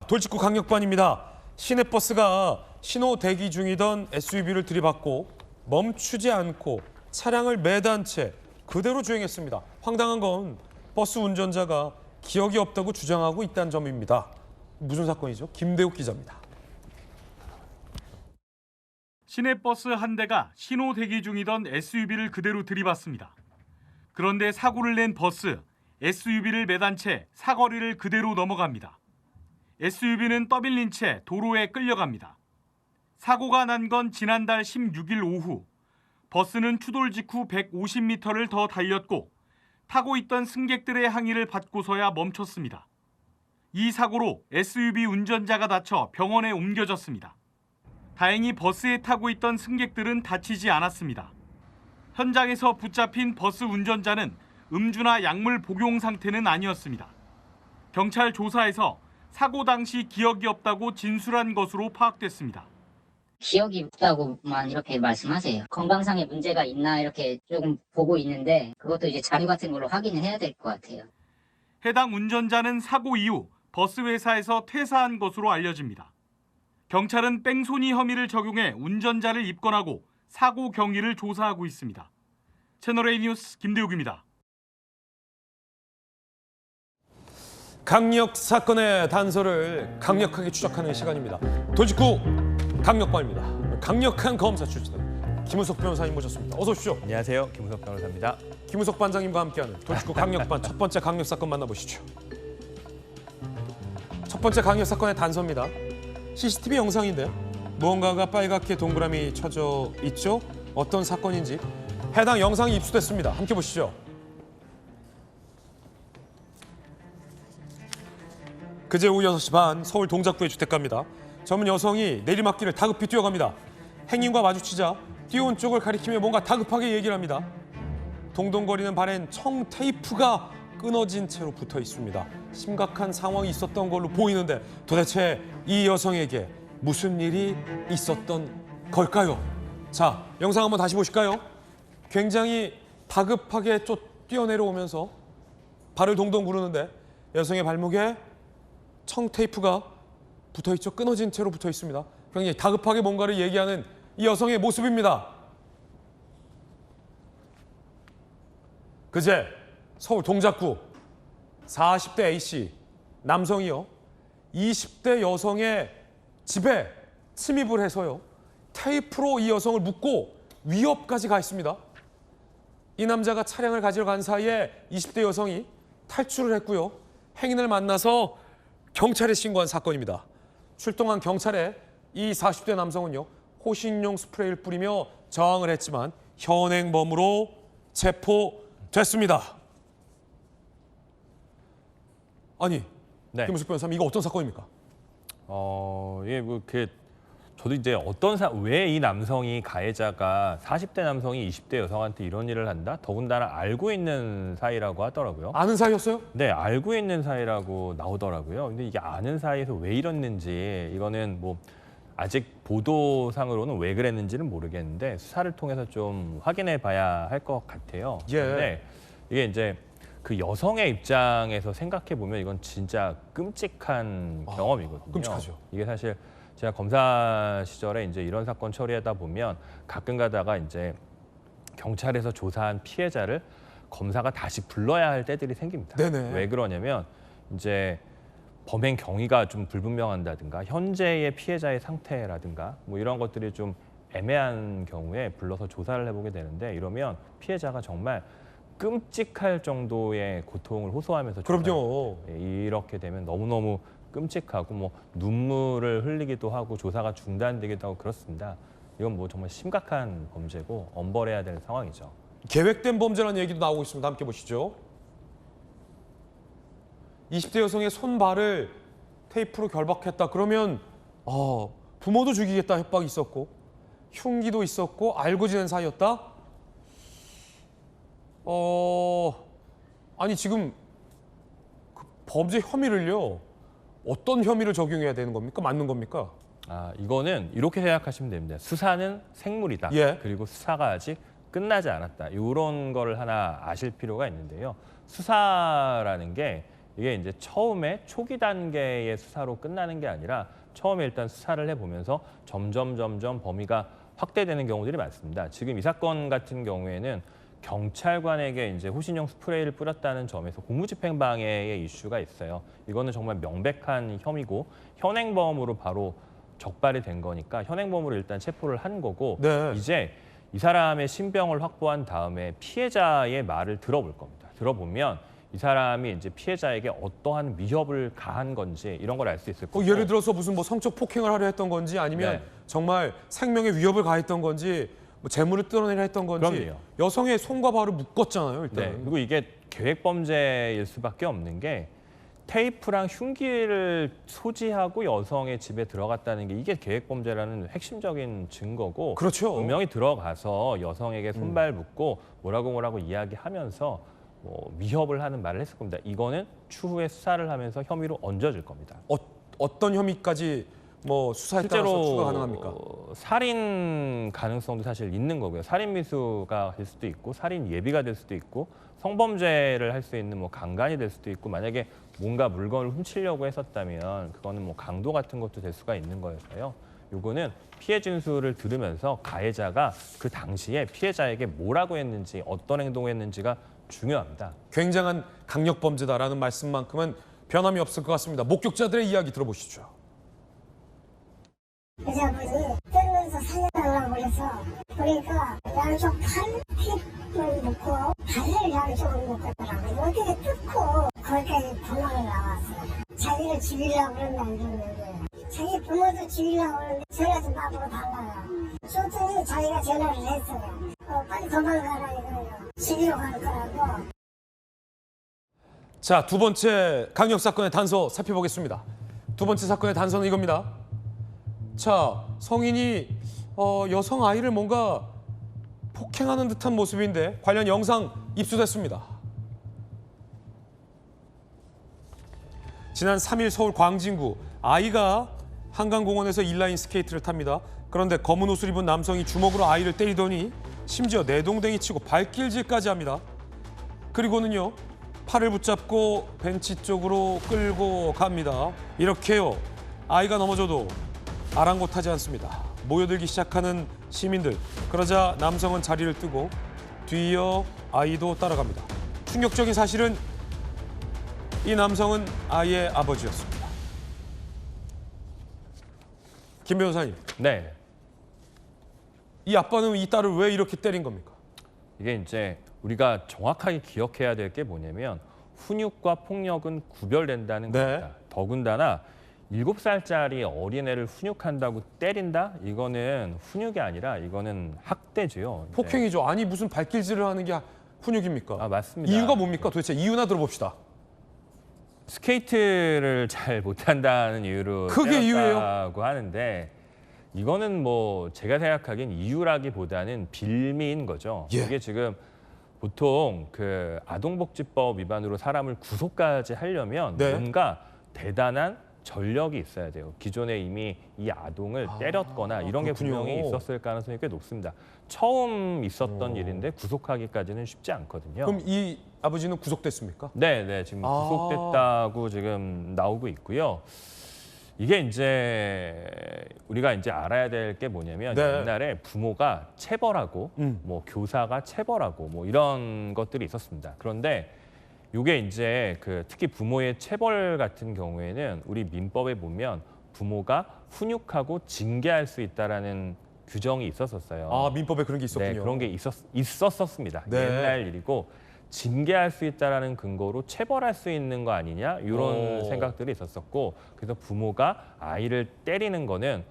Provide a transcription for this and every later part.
돌직구 강력반입니다. 시내버스가 신호 대기 중이던 SUV를 들이받고 멈추지 않고 차량을 매단 채 그대로 주행했습니다. 황당한 건 버스 운전자가 기억이 없다고 주장하고 있다는 점입니다. 무슨 사건이죠? 김대욱 기자입니다. 시내버스 한 대가 신호 대기 중이던 SUV를 그대로 들이받습니다. 그런데 사고를 낸 버스, SUV를 매단 채 사거리를 그대로 넘어갑니다. SUV는 떠밀린 채 도로에 끌려갑니다. 사고가 난 건 지난달 16일 오후. 버스는 추돌 직후 150m를 더 달렸고 타고 있던 승객들의 항의를 받고서야 멈췄습니다. 이 사고로 SUV 운전자가 다쳐 병원에 옮겨졌습니다. 다행히 버스에 타고 있던 승객들은 다치지 않았습니다. 현장에서 붙잡힌 버스 운전자는 음주나 약물 복용 상태는 아니었습니다. 경찰 조사에서 사고 당시 기억이 없다고 진술한 것으로 파악됐습니다. 기억이 없다고만 이렇게 말씀하세요. 건강상의 문제가 있나 이렇게 조금 보고 있는데 그것도 이제 자료 같은 걸로 확인을 해야 될 것 같아요. 해당 운전자는 사고 이후 버스 회사에서 퇴사한 것으로 알려집니다. 경찰은 뺑소니 혐의를 적용해 운전자를 입건하고 사고 경위를 조사하고 있습니다. 채널A 뉴스 김대욱입니다. 강력 사건의 단서를 강력하게 추적하는 시간입니다. 돌직구 강력반입니다. 강력한 검사 출신의 김우석 변호사님 모셨습니다. 어서 오십시오. 안녕하세요. 김우석 변호사입니다. 김우석 반장님과 함께하는 돌직구 강력반 첫 번째 강력 사건 만나보시죠. 첫 번째 강력 사건의 단서입니다. CCTV 영상인데요. 무언가가 빨갛게 동그라미 쳐져 있죠. 어떤 사건인지 해당 영상이 입수됐습니다. 함께 보시죠. 그제 오후 6시 반 서울 동작구의 주택가입니다. 젊은 여성이 내리막길을 다급히 뛰어갑니다. 행인과 마주치자 뛰어온 쪽을 가리키며 뭔가 다급하게 얘기를 합니다. 동동거리는 발엔 청 테이프가 끊어진 채로 붙어 있습니다. 심각한 상황이 있었던 걸로 보이는데 도대체 이 여성에게 무슨 일이 있었던 걸까요? 자, 영상 한번 다시 보실까요? 굉장히 다급하게 뛰어내려오면서 발을 동동 구르는데 여성의 발목에 청 테이프가 붙어 있죠. 끊어진 채로 붙어 있습니다. 굉장히 다급하게 뭔가를 얘기하는 이 여성의 모습입니다. 그제 서울 동작구 40대 A씨 남성이요. 20대 여성의 집에 침입을 해서요. 테이프로 이 여성을 묶고 위협까지 가했습니다. 이 남자가 차량을 가지러 간 사이에 20대 여성이 탈출을 했고요. 행인을 만나서 경찰에 신고한 사건입니다. 출동한 경찰에 이 40대 남성은요. 호신용 스프레이를 뿌리며 저항을 했지만 현행범으로 체포됐습니다. 아니, 네. 김우석 변호사님 이거 어떤 사건입니까? 저도 이제 왜 이 남성이 가해자가 40대 남성이 20대 여성한테 이런 일을 한다? 더군다나 알고 있는 사이라고 하더라고요. 아는 사이였어요? 네, 알고 있는 사이라고 나오더라고요. 근데 이게 아는 사이에서 왜 이랬는지 이거는 뭐 아직 보도상으로는 왜 그랬는지는 모르겠는데 수사를 통해서 좀 확인해 봐야 할 것 같아요. 예. 근데 이게 이제 그 여성의 입장에서 생각해 보면 이건 진짜 끔찍한 경험이거든요. 끔찍하죠. 이게 사실 제가 검사 시절에 이제 이런 사건 처리하다 보면 가끔 가다가 이제 경찰에서 조사한 피해자를 검사가 다시 불러야 할 때들이 생깁니다. 네네. 왜 그러냐면 이제 범행 경위가 좀 불분명한다든가 현재의 피해자의 상태라든가 뭐 이런 것들이 좀 애매한 경우에 불러서 조사를 해보게 되는데 이러면 피해자가 정말 끔찍할 정도의 고통을 호소하면서 그럼요. 이렇게 되면 너무너무 끔찍하고 뭐 눈물을 흘리기도 하고 조사가 중단되기도 하고 그렇습니다. 이건 뭐 정말 심각한 범죄고 엄벌해야 될 상황이죠. 계획된 범죄라는 얘기도 나오고 있습니다. 함께 보시죠. 20대 여성의 손발을 테이프로 결박했다. 그러면 부모도 죽이겠다 협박이 있었고 흉기도 있었고 알고 지낸 사이였다? 아니 지금 그 범죄 혐의를요. 어떤 혐의를 적용해야 되는 겁니까? 맞는 겁니까? 이거는 이렇게 생각하시면 됩니다. 수사는 생물이다. 예. 그리고 수사가 아직 끝나지 않았다. 이런 거를 하나 아실 필요가 있는데요. 수사라는 게 이게 이제 처음에 초기 단계의 수사로 끝나는 게 아니라 처음에 일단 수사를 해보면서 점점 범위가 확대되는 경우들이 많습니다. 지금 이 사건 같은 경우에는 경찰관에게 이제 호신용 스프레이를 뿌렸다는 점에서 공무집행방해의 이슈가 있어요. 이거는 정말 명백한 혐의고 현행범으로 바로 적발이 된 거니까 현행범으로 일단 체포를 한 거고 네. 이제 이 사람의 신병을 확보한 다음에 피해자의 말을 들어볼 겁니다. 들어보면 이 사람이 이제 피해자에게 어떠한 위협을 가한 건지 이런 걸 알 수 있을 거고. 예를 들어서 무슨 뭐 성적 폭행을 하려 했던 건지 아니면 네. 정말 생명에 위협을 가했던 건지 뭐 재물을 뜯어내려 했던 건지 그럼요. 여성의 손과 발을 묶었잖아요. 일단. 네. 그리고 이게 계획 범죄일 수밖에 없는 게 테이프랑 흉기를 소지하고 여성의 집에 들어갔다는 게 이게 계획 범죄라는 핵심적인 증거고. 그렇죠. 분명히 들어가서 여성에게 손발 묶고 뭐라고 이야기하면서 뭐 위협을 하는 말을 했을 겁니다. 이거는 추후에 수사를 하면서 혐의로 얹어질 겁니다. 어떤 혐의까지 뭐 수사에 따라서 추가 가능합니까? 살인 가능성도 사실 있는 거고요. 살인 미수가 될 수도 있고 살인 예비가 될 수도 있고 성범죄를 할 수 있는 뭐 강간이 될 수도 있고 만약에 뭔가 물건을 훔치려고 했었다면 그거는 뭐 강도 같은 것도 될 수가 있는 거여서요. 요거는 피해 진술을 들으면서 가해자가 그 당시에 피해자에게 뭐라고 했는지 어떤 행동을 했는지가 중요합니다. 굉장한 강력 범죄다라는 말씀만큼은 변함이 없을 것 같습니다. 목격자들의 이야기 들어보시죠. 여자분이 떨면서 살려달라고 그래서 그러니까 양쪽 팔 핏을 묶고 다리를 양쪽으로 묶었더라고요. 어떻게 뜯고 거기까지 도망을 나왔어요. 자기를 죽이려고 그러면 안 되는 거예요. 자기 부모도 죽이려고 그러는데 전화 좀 받고 달라요. 줬더니 자기가 전화를 했어요. 빨리 도망가라 이거예요. 죽이러 갈 거라고. 자, 두 번째 강력 사건의 단서 살펴보겠습니다. 두 번째 사건의 단서는 이겁니다. 자, 성인이 여성 아이를 뭔가 폭행하는 듯한 모습인데 관련 영상 입수됐습니다. 지난 3일 서울 광진구 아이가 한강공원에서 인라인 스케이트를 탑니다. 그런데 검은 옷을 입은 남성이 주먹으로 아이를 때리더니 심지어 내동댕이 치고 발길질까지 합니다. 그리고는요, 팔을 붙잡고 벤치 쪽으로 끌고 갑니다. 이렇게요, 아이가 넘어져도 아랑곳하지 않습니다. 모여들기 시작하는 시민들. 그러자 남성은 자리를 뜨고 뒤이어 아이도 따라갑니다. 충격적인 사실은 이 남성은 아이의 아버지였습니다. 김 변호사님, 네. 이 아빠는 이 딸을 왜 이렇게 때린 겁니까? 이게 이제 우리가 정확하게 기억해야 될 게 뭐냐면 훈육과 폭력은 구별된다는 네. 겁니다. 더군다나 7살짜리 어린애를 훈육한다고 때린다? 이거는 훈육이 아니라 이거는 학대죠. 폭행이죠. 아니 무슨 발길질을 하는 게 훈육입니까? 아, 맞습니다. 이유가 뭡니까? 도대체 이유나 들어봅시다. 스케이트를 잘 못한다는 이유로 그게 이유예요? 때렸다고 하는데 이거는 뭐 제가 생각하기엔 이유라기보다는 빌미인 거죠. 예. 이게 지금 보통 그 아동복지법 위반으로 사람을 구속까지 하려면 네. 뭔가 대단한 전력이 있어야 돼요. 기존에 이미 이 아동을 때렸거나 이런 게 그렇군요. 분명히 있었을 가능성이 꽤 높습니다. 처음 있었던 일인데 구속하기까지는 쉽지 않거든요. 그럼 이 아버지는 구속됐습니까? 네, 지금 구속됐다고 지금 나오고 있고요. 이게 이제 우리가 이제 알아야 될 게 뭐냐면 네. 옛날에 부모가 체벌하고 뭐 교사가 체벌하고 뭐 이런 것들이 있었습니다. 그런데 이게 이제 그 특히 부모의 체벌 같은 경우에는 우리 민법에 보면 부모가 훈육하고 징계할 수 있다라는 규정이 있었었어요. 아, 민법에 그런 게 있었군요. 네, 그런 게 있었었습니다. 네. 옛날 일이고 징계할 수 있다라는 근거로 체벌할 수 있는 거 아니냐 이런 생각들이 있었었고 그래서 부모가 아이를 때리는 거는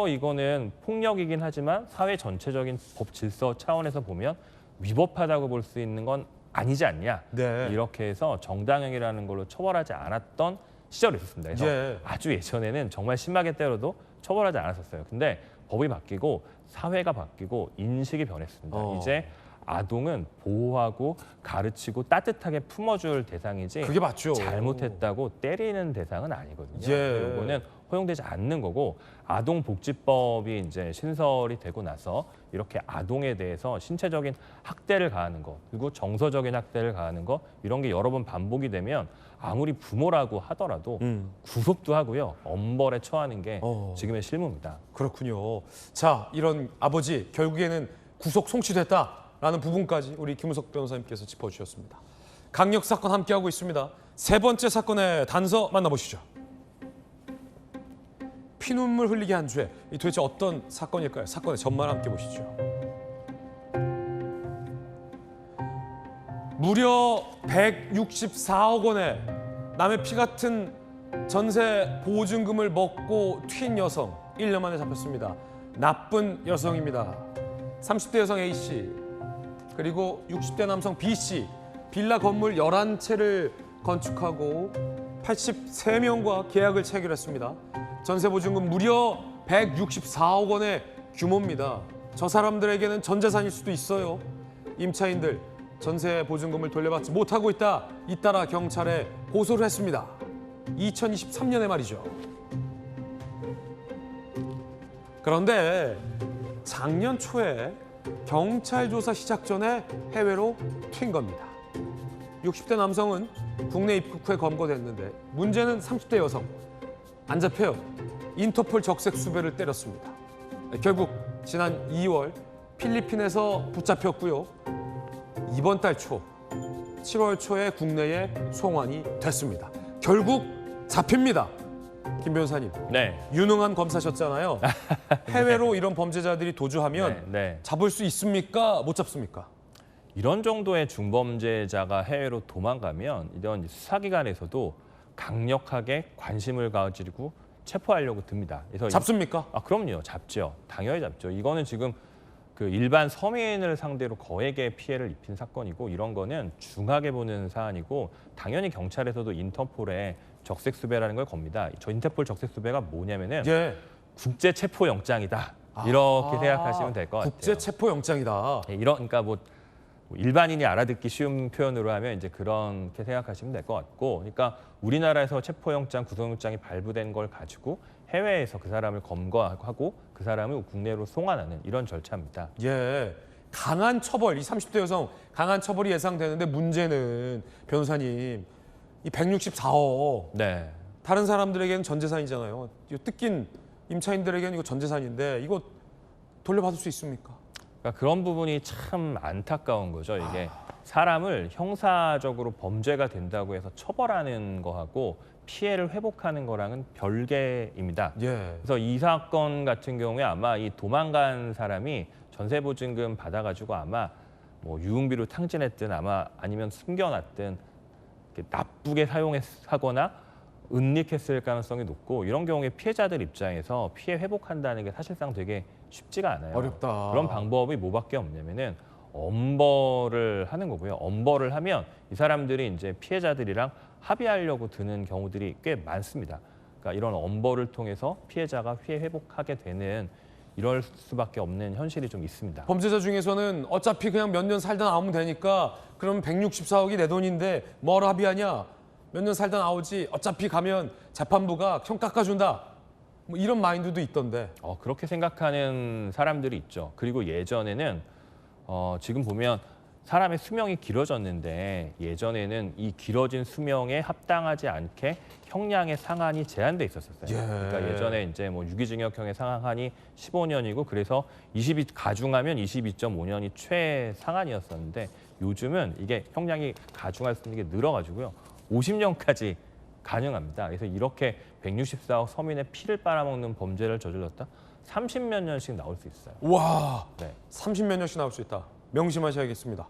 이거는 폭력이긴 하지만 사회 전체적인 법 질서 차원에서 보면 위법하다고 볼 수 있는 건 아니지 않냐 네. 이렇게 해서 정당행위라는 걸로 처벌하지 않았던 시절이 있었습니다. 그래서 예. 아주 예전에는 정말 심하게 때려도 처벌하지 않았었어요. 근데 법이 바뀌고 사회가 바뀌고 인식이 변했습니다. 이제 아동은 보호하고 가르치고 따뜻하게 품어줄 대상이지 그게 맞죠. 잘못했다고 때리는 대상은 아니거든요. 예. 이거는 허용되지 않는 거고 아동복지법이 이제 신설이 되고 나서 이렇게 아동에 대해서 신체적인 학대를 가하는 거 그리고 정서적인 학대를 가하는 거 이런 게 여러 번 반복이 되면 아무리 부모라고 하더라도 구속도 하고요. 엄벌에 처하는 게 지금의 실무입니다. 그렇군요. 자, 이런 아버지 결국에는 구속 송치됐다라는 부분까지 우리 김우석 변호사님께서 짚어주셨습니다. 강력 사건 함께하고 있습니다. 세 번째 사건의 단서 만나보시죠. 피눈물 흘리게 한 죄, 이 도대체 어떤 사건일까요? 사건의 전말 함께 보시죠. 무려 164억 원의 남의 피 같은 전세 보증금을 먹고 튄 여성 1년 만에 잡혔습니다. 나쁜 여성입니다. 30대 여성 A씨 그리고 60대 남성 B씨 빌라 건물 11채를 건축하고 83명과 계약을 체결했습니다. 전세 보증금 무려 164억 원의 규모입니다. 저 사람들에게는 전 재산일 수도 있어요. 임차인들 전세 보증금을 돌려받지 못하고 있다. 잇따라 경찰에 고소를 했습니다. 2023년에 말이죠. 그런데 작년 초에 경찰 조사 시작 전에 해외로 튄 겁니다. 60대 남성은 국내 입국 후에 검거됐는데 문제는 30대 여성. 안 잡혀요. 인터폴 적색 수배를 때렸습니다. 결국 지난 2월 필리핀에서 붙잡혔고요. 이번 달 초, 7월 초에 국내에 송환이 됐습니다. 결국 잡힙니다. 김 변호사님. 네. 유능한 검사셨잖아요. 해외로 이런 범죄자들이 도주하면 네. 잡을 수 있습니까? 못 잡습니까? 이런 정도의 중범죄자가 해외로 도망가면 이런 수사기관에서도 강력하게 관심을 가지고 체포하려고 듭니다. 그래서 잡습니까? 그럼요. 잡죠. 당연히 잡죠. 이거는 지금 그 일반 서민을 상대로 거액의 피해를 입힌 사건이고 이런 거는 중하게 보는 사안이고 당연히 경찰에서도 인터폴에 적색 수배라는 걸 겁니다. 저 인터폴 적색 수배가 뭐냐면은 예. 국제 체포 영장이다. 이렇게 생각하시면 될 것 같아요. 국제 체포 영장이다. 예, 그러니까 뭐 일반인이 알아듣기 쉬운 표현으로 하면 이제 그렇게 생각하시면 될 것 같고, 그러니까 우리나라에서 체포영장, 구속영장이 발부된 걸 가지고 해외에서 그 사람을 검거하고 그 사람을 국내로 송환하는 이런 절차입니다. 예. 강한 처벌, 이 30대 여성 강한 처벌이 예상되는데 문제는 변호사님 이 164억 네. 다른 사람들에게는 전 재산이잖아요. 이거 뜯긴 임차인들에게는 이거 전 재산인데 이거 돌려받을 수 있습니까? 그러니까 그런 부분이 참 안타까운 거죠. 이게 사람을 형사적으로 범죄가 된다고 해서 처벌하는 거하고 피해를 회복하는 거랑은 별개입니다. 예. 그래서 이 사건 같은 경우에 아마 이 도망간 사람이 전세보증금 받아가지고 아마 뭐 유흥비로 탕진했든 아마 아니면 숨겨놨든 이렇게 나쁘게 사용하거나 은닉했을 가능성이 높고 이런 경우에 피해자들 입장에서 피해 회복한다는 게 사실상 되게 쉽지가 않아요. 어렵다. 그런 방법이 뭐밖에 없냐면은 엄벌을 하는 거고요. 엄벌을 하면 이 사람들이 이제 피해자들이랑 합의하려고 드는 경우들이 꽤 많습니다. 그러니까 이런 엄벌을 통해서 피해자가 피해 회복하게 되는 이럴 수밖에 없는 현실이 좀 있습니다. 범죄자 중에서는 어차피 그냥 몇 년 살다 나오면 되니까 그럼 164억이 내 돈인데 뭐하러 합의하냐? 몇 년 살다 나오지 어차피 가면 재판부가 형 깎아준다. 뭐 이런 마인드도 있던데. 그렇게 생각하는 사람들이 있죠. 그리고 예전에는 지금 보면 사람의 수명이 길어졌는데 예전에는 이 길어진 수명에 합당하지 않게 형량의 상한이 제한돼 있었어요. 예. 그러니까 예전에 이제 뭐 유기징역형의 상한이 15년이고 그래서 가중하면 22.5년이 최상한이었었는데 요즘은 이게 형량이 가중할 수 있는 게 늘어가지고요. 50년까지 가능합니다. 그래서 이렇게 164억 서민의 피를 빨아먹는 범죄를 저질렀다? 30몇 년씩 나올 수 있어요. 와, 네. 30몇 년씩 나올 수 있다. 명심하셔야겠습니다.